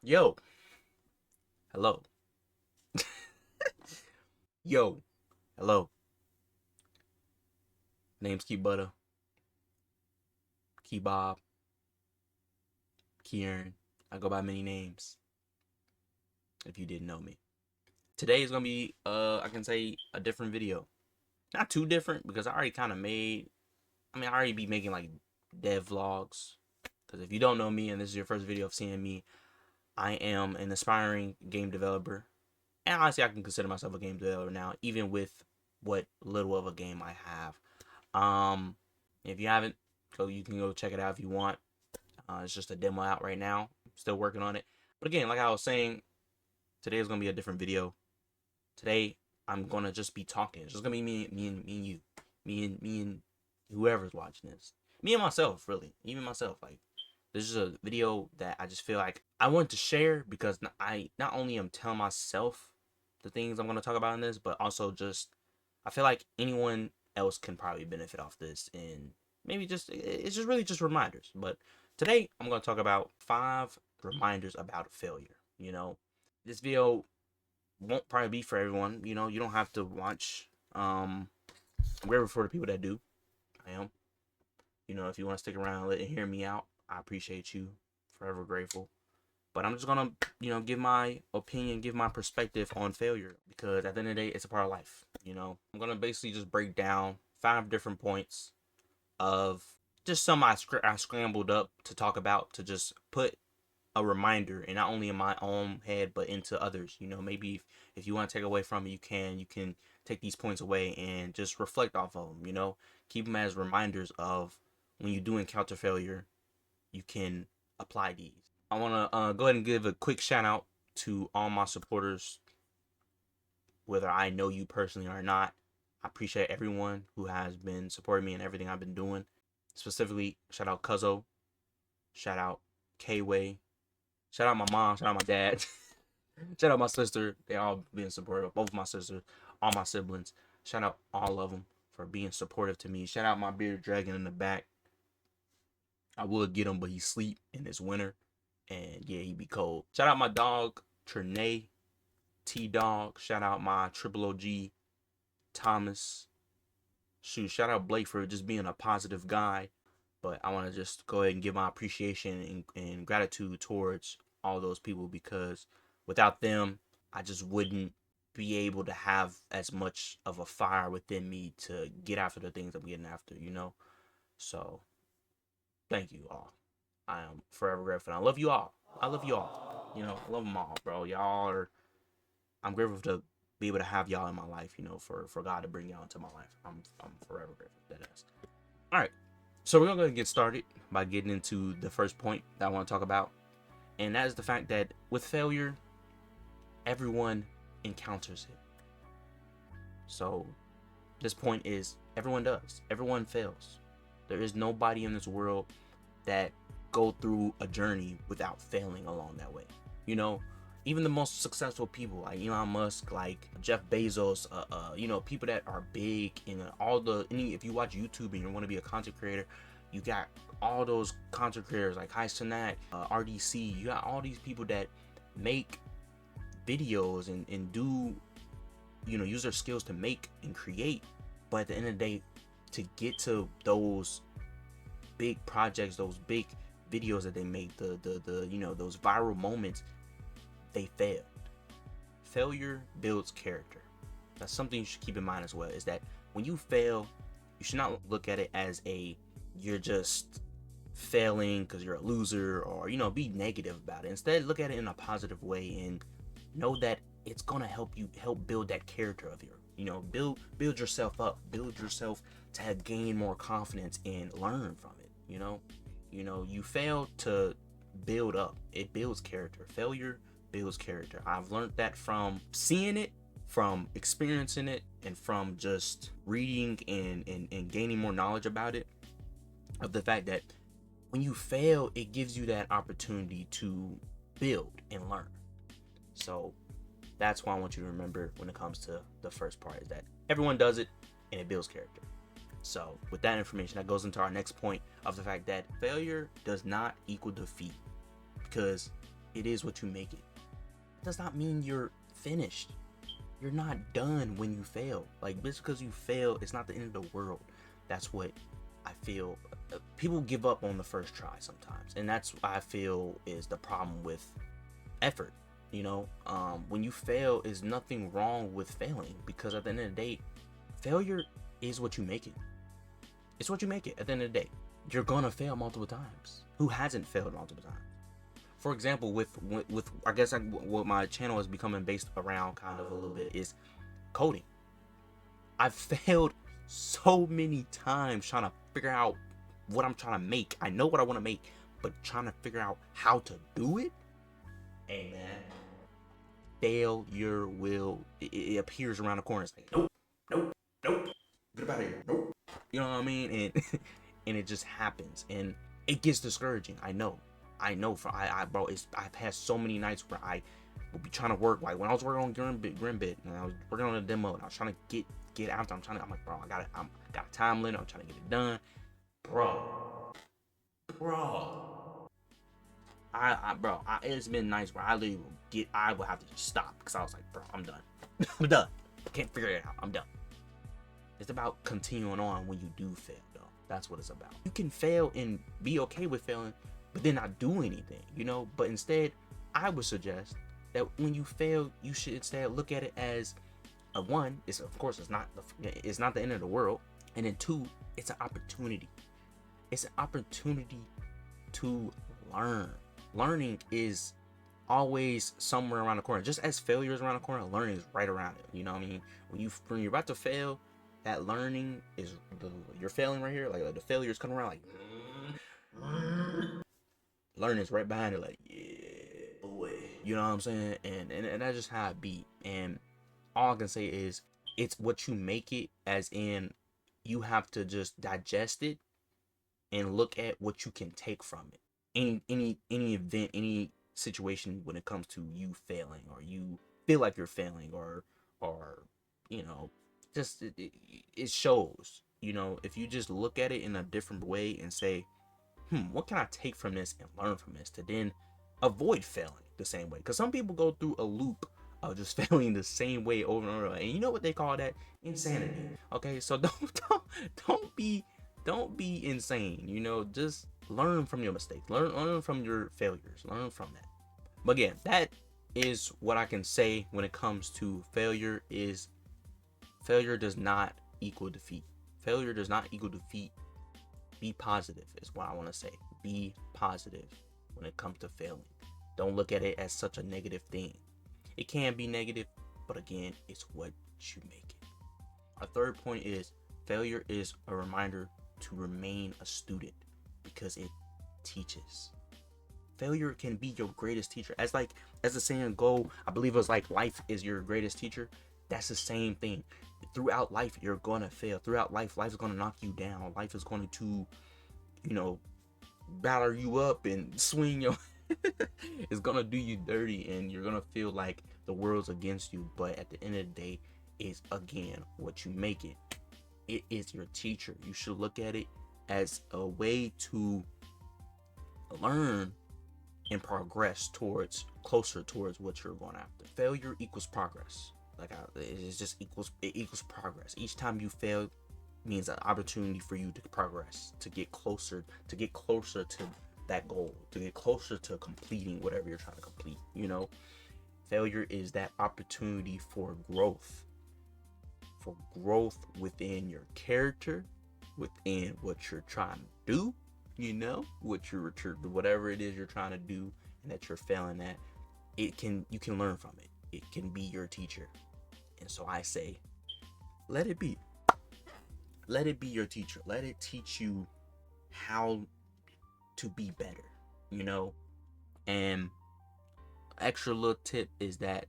Yo, hello. Yo, hello. Name's Key Butter, Key Bob, Kieran. I go by many names if you didn't know me. Today is gonna be I can say a different video. Not too different because I already kind of made I already be making like dev vlogs. Because if you don't know me and this is your first video of seeing me, I am an aspiring game developer. And honestly, I can consider myself a game developer now, even with what little of a game I have. Um, if you haven't, you can go check it out if you want. It's just a demo out right now. Still working on it. But again, like I was saying, today is gonna be a different video. Today I'm gonna just be talking. It's just gonna be me and you, me and whoever's watching this, me and myself, really, even myself. Like this is a video that I just feel like I want to share because I not only am telling myself the things I'm gonna talk about in this, but also just I feel like anyone else can probably benefit off this, and maybe just it's just really just reminders. But today I'm gonna talk about 5 reminders about failure. This video won't probably be for everyone. You don't have to watch. I'm grateful for the people that do. I am. If you want to stick around and hear me out, I appreciate you. Forever grateful. But I'm just gonna, give my opinion, give my perspective on failure because at the end of the day, it's a part of life. I'm gonna basically just break down 5 different points of just some I scrambled up to talk about to just put a reminder, and not only in my own head but into others. Maybe if you want to take away from it, you can take these points away and just reflect off of them. Keep them as reminders of when you do encounter failure, you can apply these. I want to go ahead and give a quick shout out to all my supporters, whether I know you personally or not. I appreciate everyone who has been supporting me and everything I've been doing. Specifically, shout out Cuzzo, shout out K-Way, shout out my mom, shout out my dad, shout out my sister. They all being supportive. Both my sisters, all my siblings. Shout out all of them for being supportive to me. Shout out my bearded dragon in the back. I would get him, but he sleep in this winter. And yeah, he be cold. Shout out my dog, Trinae, T-Dog. Shout out my triple OG, Thomas. Shoot, shout out Blake for just being a positive guy. But I want to just go ahead and give my appreciation and gratitude towards all those people because without them, I just wouldn't be able to have as much of a fire within me to get after the things I'm getting after. So, thank you all. I am forever grateful. I love you all. I love you all. I love them all, bro. Y'all are. I'm grateful to be able to have y'all in my life. For God to bring y'all into my life. I'm forever grateful. That is. All right. So we're gonna get started by getting into the first point that I want to talk about, and that is the fact that with failure, everyone encounters it. So this point is everyone does. Everyone fails. There is nobody in this world that go through a journey without failing along that way. Even the most successful people like Elon Musk, like Jeff Bezos, people that are big in if you watch YouTube and you want to be a content creator, you got all those content creators like Kai Cenat, RDC. You got all these people that make videos and do, use their skills to make and create. But at the end of the day, to get to those big projects, those big videos that they make, the those viral moments, they failed. Failure builds character. That's something you should keep in mind as well, is that when you fail, you should not look at it as you're just failing because you're a loser, or be negative about it. Instead, look at it in a positive way and know that it's gonna help build that character of your, build yourself up, build yourself to gain more confidence and learn from it. You fail to build up. It builds character. Failure builds character. I've learned that from seeing it, from experiencing it, and from just reading and gaining more knowledge about it, of the fact that when you fail, it gives you that opportunity to build and learn. So that's why I want you to remember when it comes to the first part, is that everyone does it and it builds character. So with that information, that goes into our next point of the fact that failure does not equal defeat, because it is what you make it. It does not mean you're finished. You're not done when you fail. Like, just because you fail, it's not the end of the world. That's what I feel. People give up on the first try sometimes, and that's what I feel is the problem with effort. You know, when you fail, is nothing wrong with failing, because at the end of the day, failure is what you make it. It's what you make it. At the end of the day, you're gonna fail multiple times. Who hasn't failed multiple times? For example, with I guess what my channel is becoming based around kind of a little bit is coding. I've failed so many times trying to figure out what I'm trying to make. I know what I want to make, but trying to figure out how to do it, hey man, failure it appears around the corner. It's like, nope, nope, nope, get out of here, nope. You know what I mean? And and it just happens, and it gets discouraging. I know. Bro, I've had so many nights where I would be trying to work. Like when I was working on Grimbit, and I was working on a demo, and I was trying to get after. I'm like, bro, I got a time limit. I'm trying to get it done, bro. It's been nights where I will have to just stop, because I was like, bro, I'm done. I'm done. Can't figure it out. I'm done. It's about continuing on when you do fail, though. That's what it's about. You can fail and be okay with failing, but then not do anything, you know? But instead, I would suggest that when you fail, you should instead look at it as one, it's not the end of the world, and then two, it's an opportunity. It's an opportunity to learn. Learning is always somewhere around the corner. Just as failure is around the corner, learning is right around it. You know what I mean? When you're about to fail, that learning is you're failing right here. Like the failure is coming around, like learning is right behind it. Like, yeah, boy. You know what I'm saying? And that's just how it be. And all I can say is it's what you make it, as in you have to just digest it and look at what you can take from it. Any event, any situation when it comes to you failing, or you feel like you're failing, or you know, just it shows. You know, if you just look at it in a different way and say, what can I take from this and learn from this to then avoid failing the same way? Because some people go through a loop of just failing the same way over and over, and you know what they call that? Insanity. Okay, so don't be insane. You know, just learn from your mistakes, learn from your failures, learn from that. But again, that is what I can say when it comes to failure. Is failure does not equal defeat. Failure does not equal defeat. Be positive is what I want to say. Be positive when it comes to failing. Don't look at it as such a negative thing. It can be negative, but again, it's what you make it. Our third point is failure is a reminder to remain a student, because it teaches. Failure can be your greatest teacher. As the saying go, I believe it was like, life is your greatest teacher. That's the same thing. Throughout life, you're gonna fail. Throughout life is gonna knock you down. Life is going to, batter you up and swing your it's gonna do you dirty, and you're gonna feel like the world's against you. But at the end of the day, it's again what you make it. It is your teacher. You should look at it as a way to learn and progress closer towards what you're going after. Failure equals progress. It equals progress. Each time you fail means an opportunity for you to progress, to get closer to that goal, to get closer to completing whatever you're trying to complete. You know, failure is that opportunity for growth within your character, within what you're trying to do, whatever it is you're trying to do and that you're failing at. You can learn from it. It can be your teacher. And so I say, let it be your teacher. Let it teach you how to be better, and extra little tip is that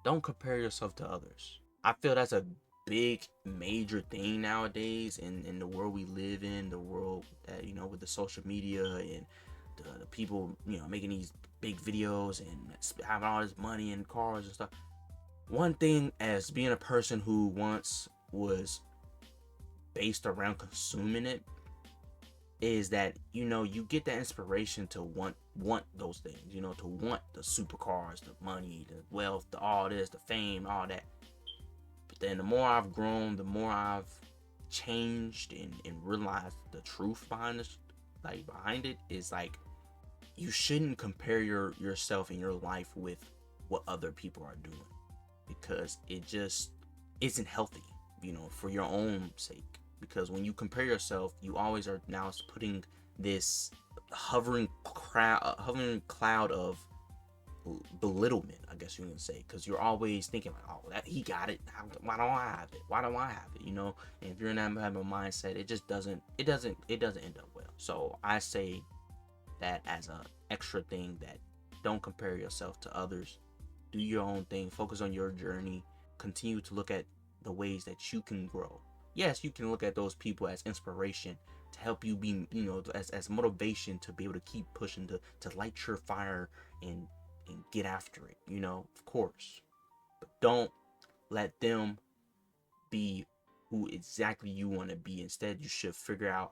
don't compare yourself to others. I feel that's a big major thing nowadays in the world we live in, the world that, with the social media and the people, making these big videos and having all this money and cars and stuff. One thing, as being a person who once was based around consuming it, is that you get that inspiration to want want those things, you know, to want the supercars, the money, the wealth, the all this, the fame, all that. But then the more I've grown, the more I've changed and realized the truth behind this, like behind it is like, you shouldn't compare yourself and your life with what other people are doing, because it just isn't healthy, you know, for your own sake. Because when you compare yourself, you always are now putting this hovering cloud of belittlement, I guess you can say, because you're always thinking like, oh, that he got it, why don't I have it, why don't I have it, you know. And if you're in that type of mindset, it just doesn't end up well. So I say that as a extra thing, that don't compare yourself to others, do your own thing, focus on your journey, continue to look at the ways that you can grow. Yes, you can look at those people as inspiration to help you be, you know, as motivation to be able to keep pushing, to light your fire and get after it, you know, of course. But don't let them be who exactly you want to be. Instead, you should figure out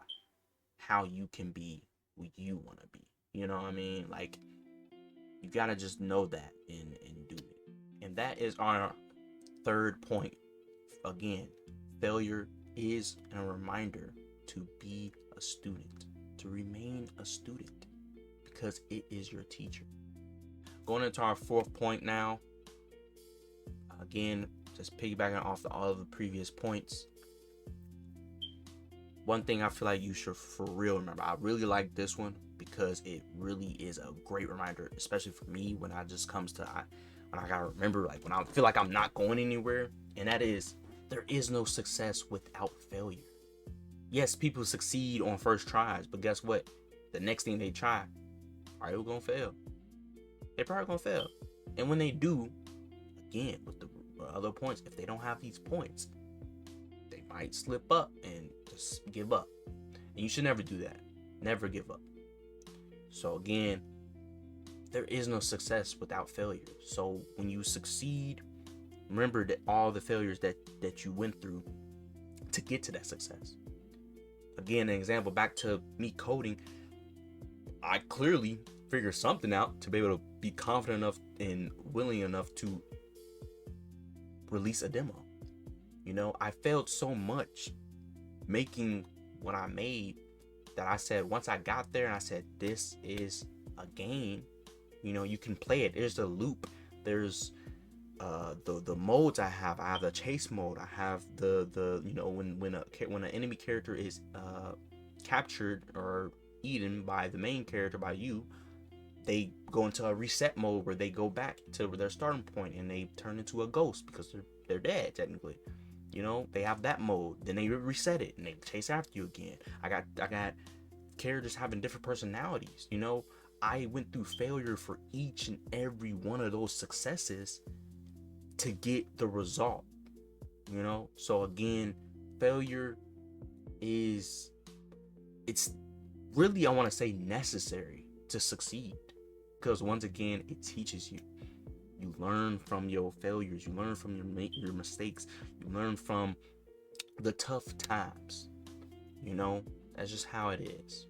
how you can be who you want to be. You know what I mean? Like, you gotta just know that and do it. And that is our third point. Again, failure is a reminder to be a student, to remain a student, because it is your teacher. Going into our fourth point now. Again, just piggybacking off all of the previous points. One thing I feel like you should for real remember. I really like this one because it really is a great reminder, especially for me when I just comes to when I gotta remember, like when I feel like I'm not going anywhere, and that is, there is no success without failure. Yes, people succeed on first tries, but guess what? The next thing they try, are they gonna fail? They're probably gonna fail. And when they do, again, with the other points, if they don't have these points, they might slip up and just give up. And you should never do that. Never give up. So again, there is no success without failure. So when you succeed, remember that all the failures that you went through to get to that success. Again, an example, back to me coding, I clearly figured something out to be able to be confident enough and willing enough to release a demo. You know, I failed so much making what I made that I said, once I got there and I said, this is a game, you know, you can play it. There's a loop. There's the modes I have the chase mode. I have the you know, when an enemy character is captured or eaten by the main character, by you, they go into a reset mode where they go back to their starting point and they turn into a ghost because they're dead technically. You know, they have that mode. Then they reset it and they chase after you again. I got characters having different personalities. You know, I went through failure for each and every one of those successes to get the result. You know, so again, failure it's really, I want to say, necessary to succeed, because once again, it teaches you. You learn from your failures. You learn from your mistakes. You learn from the tough times. You know, that's just how it is.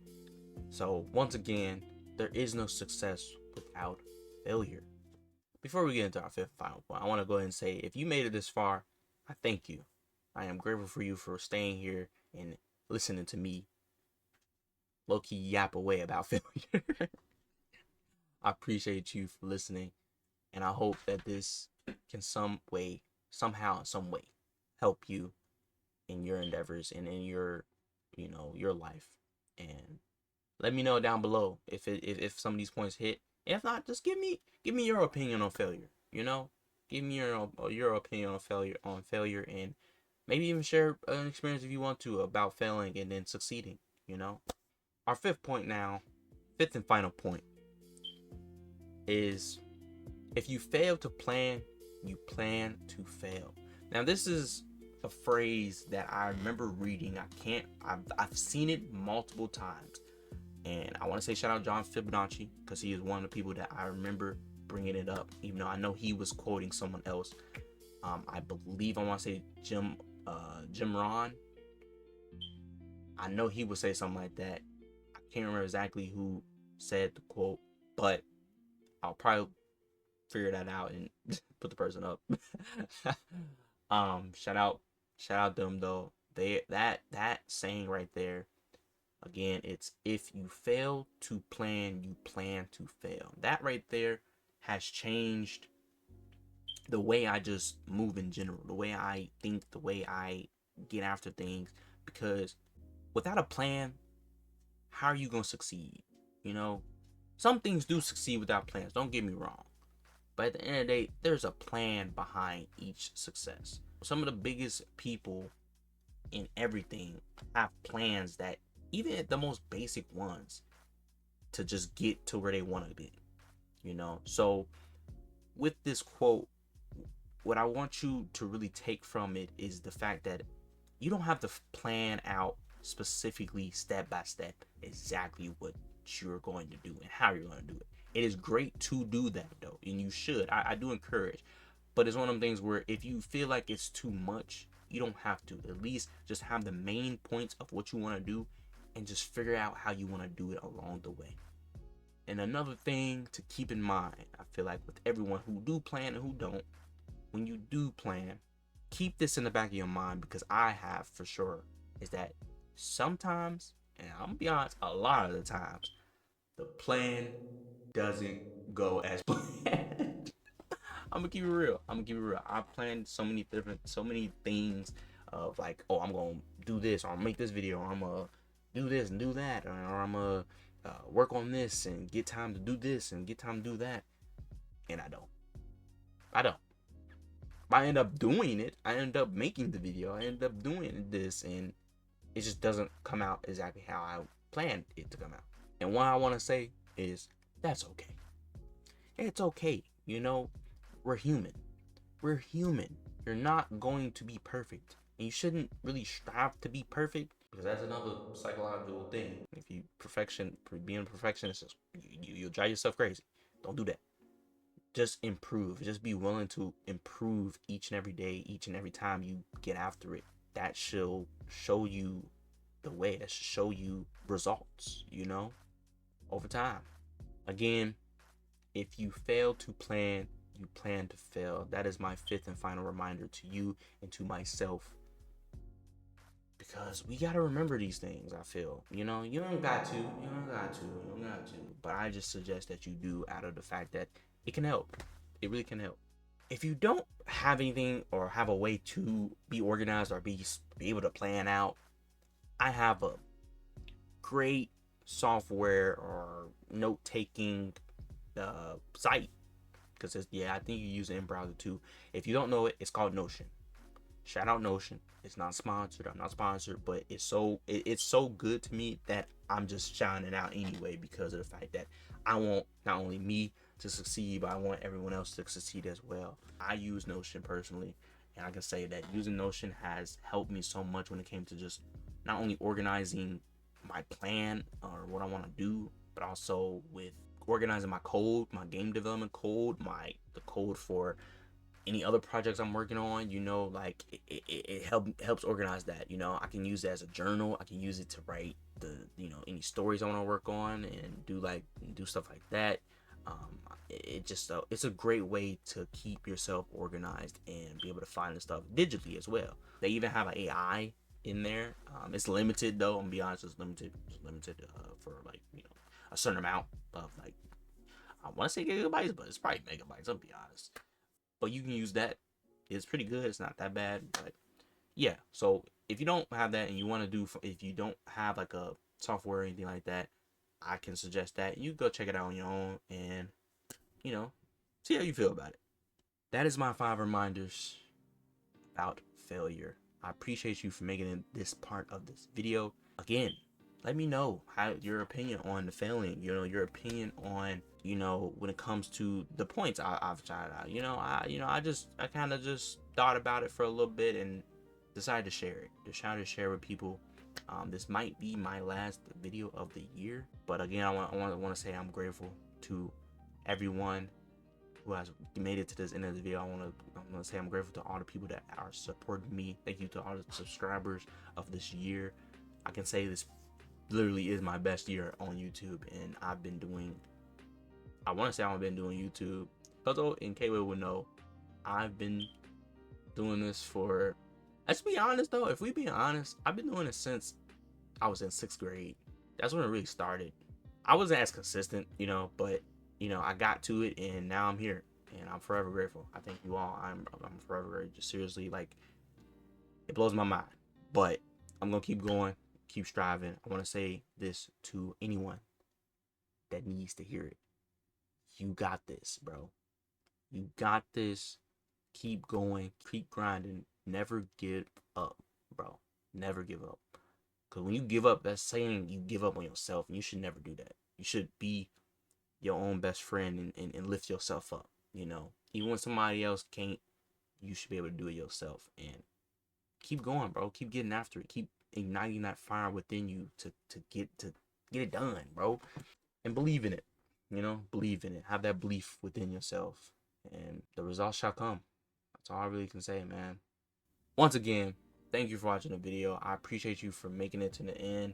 So once again, there is no success without failure. Before we get into our fifth and final point, I want to go ahead and say, if you made it this far, I thank you. I am grateful for you for staying here and listening to me low-key yap away about failure. I appreciate you for listening. And I hope that this can some way help you in your endeavors and in your, you know, your life. And let me know down below if some of these points hit. And if not, just give me your opinion on failure. You know, give me your opinion on failure, and maybe even share an experience if you want to about failing and then succeeding. You know, our fifth and final point is, if you fail to plan, you plan to fail. Now, this is a phrase that I remember reading. I've seen it multiple times. And I want to say shout out John Fibonacci, because he is one of the people that I remember bringing it up, even though I know he was quoting someone else. I believe, I want to say Jim Ron. I know he would say something like that. I can't remember exactly who said the quote, but I'll probably figure that out and put the person up. Shout out them though. That saying right there, again, it's if you fail to plan, you plan to fail. That right there has changed the way I just move in general, the way I think, the way I get after things. Because without a plan, how are you gonna succeed? You know, some things do succeed without plans. Don't get me wrong. But at the end of the day, there's a plan behind each success. Some of the biggest people in everything have plans that, even at the most basic ones, to just get to where they want to be. You know, so with this quote, what I want you to really take from it is the fact that you don't have to plan out specifically, step by step, exactly what you're going to do and how you're going to do it. It is great to do that though, and you should. I do encourage, but it's one of them things where if you feel like it's too much, you don't have to. At least just have the main points of what you want to do and just figure out how you want to do it along the way. And another thing to keep in mind, I feel like with everyone who do plan and who don't, when you do plan, keep this in the back of your mind, because I have for sure, is that sometimes, and I'm gonna be honest, a lot of the times, the plan doesn't go as planned. I'm gonna keep it real. I planned so many things of like, oh, I'm gonna do this, or I'm gonna make this video, or I'm gonna do this and do that, or I'm gonna work on this and get time to do this and get time to do that, and I don't. I end up doing it. I end up making the video. I end up doing this, and it just doesn't come out exactly how I planned it to come out. And what I want to say is that's okay. It's okay. You know, we're human. We're human. You're not going to be perfect, and you shouldn't really strive to be perfect, because that's another psychological thing. If you being a perfectionist, you'll drive yourself crazy. Don't do that. Just improve. Just be willing to improve each and every day, each and every time you get after it. That shall show you the way. That should show you results, you know, over time. Again, if you fail to plan, you plan to fail. That is my fifth and final reminder to you and to myself. Because we gotta remember these things, I feel. You know, you don't got to. But I just suggest that you do, out of the fact that it can help. It really can help. If you don't have anything or have a way to be organized or be able to plan out, I have a great software or note-taking site. Because I think you use it in browser too. If you don't know it, it's called Notion. Shout out Notion. It's not sponsored. I'm not sponsored, but it's so good to me that I'm just shouting it out anyway, because of the fact that I want not only me to succeed, but I want everyone else to succeed as well. I use Notion personally, and I can say that using Notion has helped me so much when it came to just not only organizing my plan or what I want to do, but also with organizing my code, my game development code, the code for any other projects I'm working on. You know, like it helps organize that. You know, I can use it as a journal. I can use it to write any stories I want to work on and do stuff like that. It's a great way to keep yourself organized and be able to find the stuff digitally as well. They even have an AI in there. It's limited though. I'm gonna be honest, it's limited. For a certain amount of I want to say gigabytes, but it's probably megabytes. I'll be honest. But you can use that. It's pretty good. It's not that bad. But yeah. So if you don't have that and you want to if you don't have like a software or anything like that, I can suggest that you go check it out on your own and see how you feel about it. That is my 5 reminders about failure. I appreciate you for making it this part of this video. Again, let me know your opinion on the failing. Your opinion on when it comes to the points I've tried out. I kind of just thought about it for a little bit and decided to share it. To share with people. This might be my last video of the year, but again, I want to say I'm grateful to everyone who has made it to this end of the video. I want to say I'm grateful to all the people that are supporting me. Thank you to all the subscribers of this year. I can say this literally is my best year on YouTube, and I've been doing I want to say I've been doing YouTube. Although, in K-Way would know, I've been doing this for, let's be honest though, if we being honest, I've been doing it since I was in 6th grade. That's when it really started. I wasn't as consistent, you know, but you know, I got to it and now I'm here and I'm forever grateful. I thank you all. I'm forever grateful. Seriously, like, it blows my mind. But I'm gonna keep going, keep striving. I want to say this to anyone that needs to hear it. You got this, bro. You got this. Keep going, keep grinding. Never give up, bro. Never give up. Because when you give up, that's saying you give up on yourself, and you should never do that. You should be your own best friend and lift yourself up, you know. Even when somebody else can't, you should be able to do it yourself. And keep going, bro. Keep getting after it. Keep igniting that fire within you to get it done, bro. And believe in it. You know, believe in it. Have that belief within yourself. And the results shall come. That's all I really can say, man. Once again, thank you for watching the video. I appreciate you for making it to the end.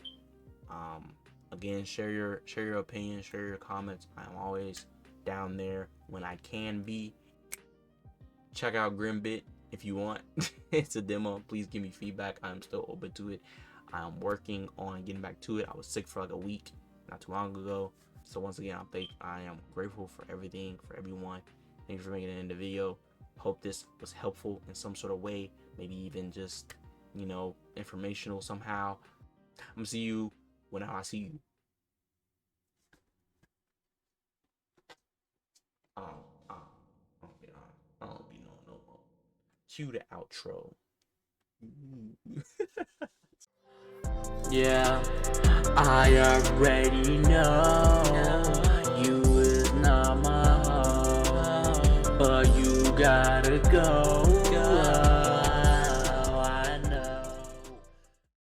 Again, share your opinion, share your comments. I'm always down there when I can be. Check out Grimbit if you want. It's a demo. Please give me feedback. I'm still open to it. I'm working on getting back to it. I was sick for like a week not too long ago. So once again, I am grateful for everything, for everyone. Thank you for making it in the video. Hope this was helpful in some sort of way. Maybe even just, you know, informational somehow. I'm gonna see you whenever I see you. I don't be knowing no more. Cue the outro. Yeah, I already know you is not my home, but you gotta go.